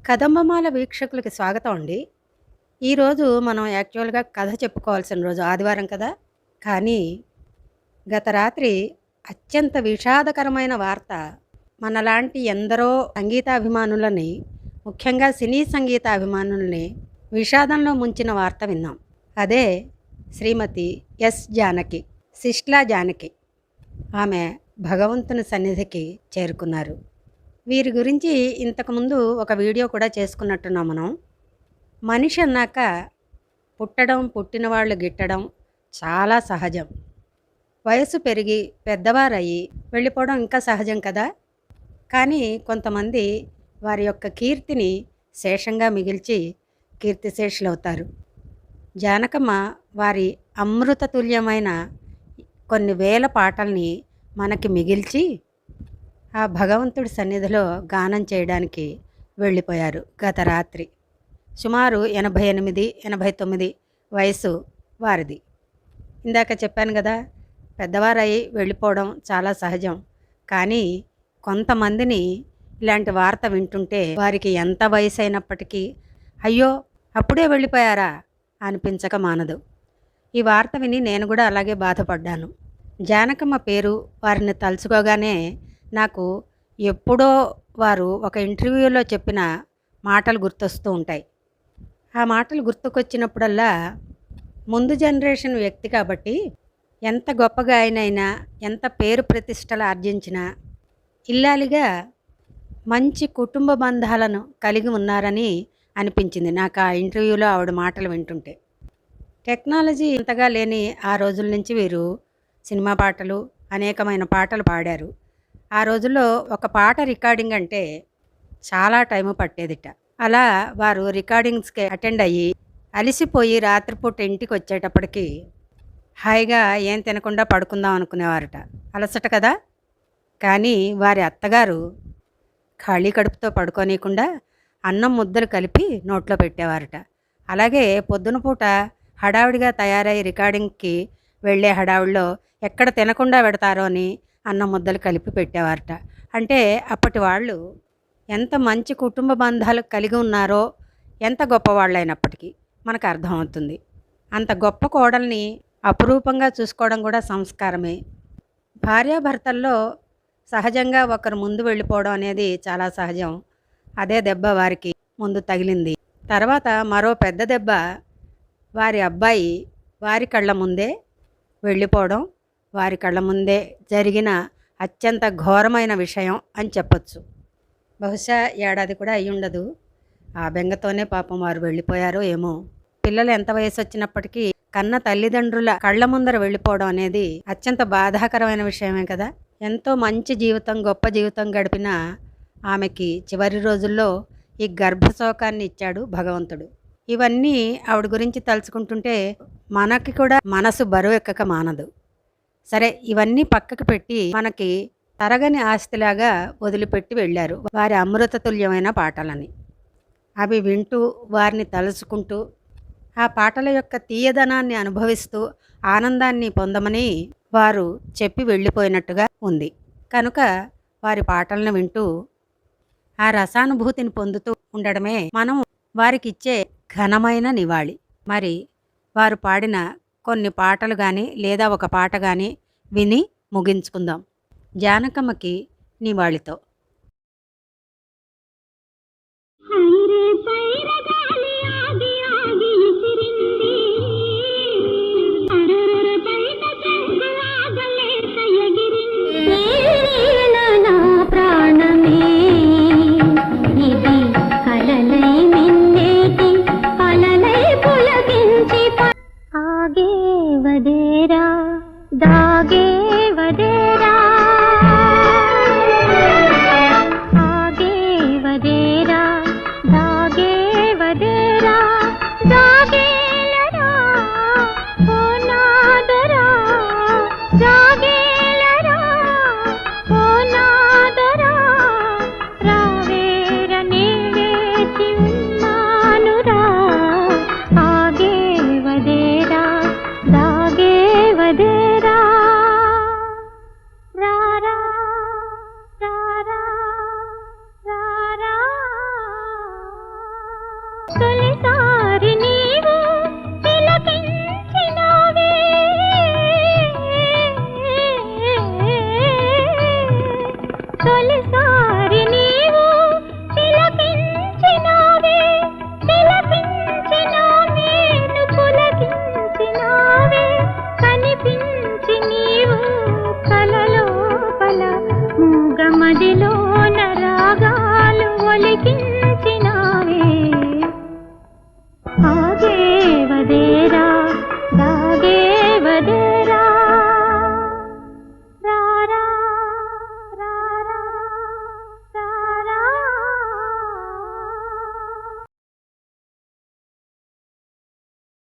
కదంబమాల వీక్షకులకి స్వాగతం అండి. ఈరోజు మనం యాక్చువల్గా కథ చెప్పుకోవాల్సిన రోజు ఆదివారం కదా. కానీ గత రాత్రి అత్యంత విషాదకరమైన వార్త మనలాంటి ఎందరో సంగీతాభిమానులని, ముఖ్యంగా సినీ సంగీతాభిమానుల్ని విషాదంలో ముంచిన వార్త విన్నాం. అదే శ్రీమతి ఎస్ జానకి, సిస్లా జానకి. ఆమె భగవంతుని సన్నిధికి చేరుకున్నారు. వీరి గురించి ఇంతకుముందు ఒక వీడియో కూడా చేసుకున్నట్టున్నాం మనం. మనిషి అన్నాక పుట్టడం, పుట్టిన వాళ్ళు గిట్టడం చాలా సహజం. వయసు పెరిగి పెద్దవారయ్యి వెళ్ళిపోవడం ఇంకా సహజం కదా. కానీ కొంతమంది వారి యొక్క కీర్తిని శేషంగా మిగిల్చి కీర్తిశేషులవుతారు. జానకమ్మ వారి అమృతతుల్యమైన కొన్ని వేల పాటల్ని మనకి మిగిల్చి ఆ భగవంతుడి సన్నిధిలో గానం చేయడానికి వెళ్ళిపోయారు గత రాత్రి. సుమారు 88-89 వయసు వారిది. ఇందాక చెప్పాను కదా, పెద్దవారై వెళ్ళిపోవడం చాలా సహజం. కానీ కొంతమందిని ఇలాంటి వార్త వింటుంటే వారికి ఎంత వయసు అయినప్పటికీ అయ్యో అప్పుడే వెళ్ళిపోయారా అనిపించక మానదు. ఈ వార్త విని నేను కూడా అలాగే బాధపడ్డాను. జానకమ్మ పేరు వారిని తలుచుకోగానే నాకు ఎప్పుడో వారు ఒక ఇంటర్వ్యూలో చెప్పిన మాటలు గుర్తొస్తూ ఉంటాయి. ఆ మాటలు గుర్తుకొచ్చినప్పుడల్లా ముందు జనరేషన్ వ్యక్తి కాబట్టి ఎంత గొప్పగా ఆయనైనా, ఎంత పేరు ప్రతిష్టలు ఆర్జించినా ఇల్లాలిగా మంచి కుటుంబ బంధాలను కలిగి ఉన్నారని అనిపించింది నాకు ఆ ఇంటర్వ్యూలో ఆవిడ మాటలు వింటుంటే. టెక్నాలజీ ఇంతగా లేని ఆ రోజుల నుంచి వీరు సినిమా పాటలు, అనేకమైన పాటలు పాడారు. ఆ రోజుల్లో ఒక పాట రికార్డింగ్ అంటే చాలా టైము పట్టేదిట. అలా వారు రికార్డింగ్స్కి అటెండ్ అయ్యి అలిసిపోయి రాత్రిపూట ఇంటికి వచ్చేటప్పటికి హాయిగా ఏం తినకుండా పడుకుందాం అనుకునేవారట. అలసట కదా. కానీ వారి అత్తగారు ఖాళీ కడుపుతో పడుకోనీయకుండా అన్నం ముద్దలు కలిపి నోట్లో పెట్టేవారట. అలాగే పొద్దున పూట హడావిడిగా తయారై రికార్డింగ్కి వెళ్ళే హడావిడిలో ఎక్కడ తినకుండా పెడతారో అని అన్నం ముద్దలు కలిపి పెట్టేవారట. అంటే అప్పటి వాళ్ళు ఎంత మంచి కుటుంబ బంధాలు కలిగి ఉన్నారో, ఎంత గొప్పవాళ్ళైనప్పటికీ మనకు అర్థమవుతుంది. అంత గొప్ప కోడల్ని అపురూపంగా చూసుకోవడం కూడా సంస్కారమే. భార్యాభర్తల్లో సహజంగా ఒకరు ముందు వెళ్ళిపోవడం అనేది చాలా సహజం. అదే దెబ్బ వారికి ముందు తగిలింది. తర్వాత మరో పెద్ద దెబ్బ వారి అబ్బాయి వారి కళ్ళ ముందే వెళ్ళిపోవడం, వారి కళ్ళ ముందే జరిగిన అత్యంత ఘోరమైన విషయం అని చెప్పొచ్చు. బహుశా ఏడాది కూడా అయి ఉండదు. ఆ బెంగతోనే పాపం వారు వెళ్ళిపోయారో ఏమో. పిల్లలు ఎంత వయసు వచ్చినప్పటికీ కన్న తల్లిదండ్రుల కళ్ళ ముందర వెళ్ళిపోవడం అనేది అత్యంత బాధాకరమైన విషయమే కదా. ఎంతో మంచి జీవితం, గొప్ప జీవితం గడిపిన ఆమెకి చివరి రోజుల్లో ఈ గర్భశోకాన్ని ఇచ్చాడు భగవంతుడు. ఇవన్నీ ఆవిడ గురించి తలుచుకుంటుంటే మనకి కూడా మనసు బరువెక్కక మానదు. సరే, ఇవన్నీ పక్కకు పెట్టి మనకి తరగని ఆస్తిలాగా వదిలిపెట్టి వెళ్ళారు వారి అమృతతుల్యమైన పాటలని. అవి వింటూ, వారిని తలుచుకుంటూ, ఆ పాటల యొక్క తీయదనాన్ని అనుభవిస్తూ ఆనందాన్ని పొందమని వారు చెప్పి వెళ్ళిపోయినట్టుగా ఉంది. కనుక వారి పాటలను వింటూ ఆ రసానుభూతిని పొందుతూ ఉండడమే మనం వారికిచ్చే ఘనమైన నివాళి. మరి వారు పాడిన కొన్ని పాటలు కానీ లేదా ఒక పాట కానీ విని ముగించుకుందాం జానకమ్మకి నివాళితో. दागे वदेरा మదిలో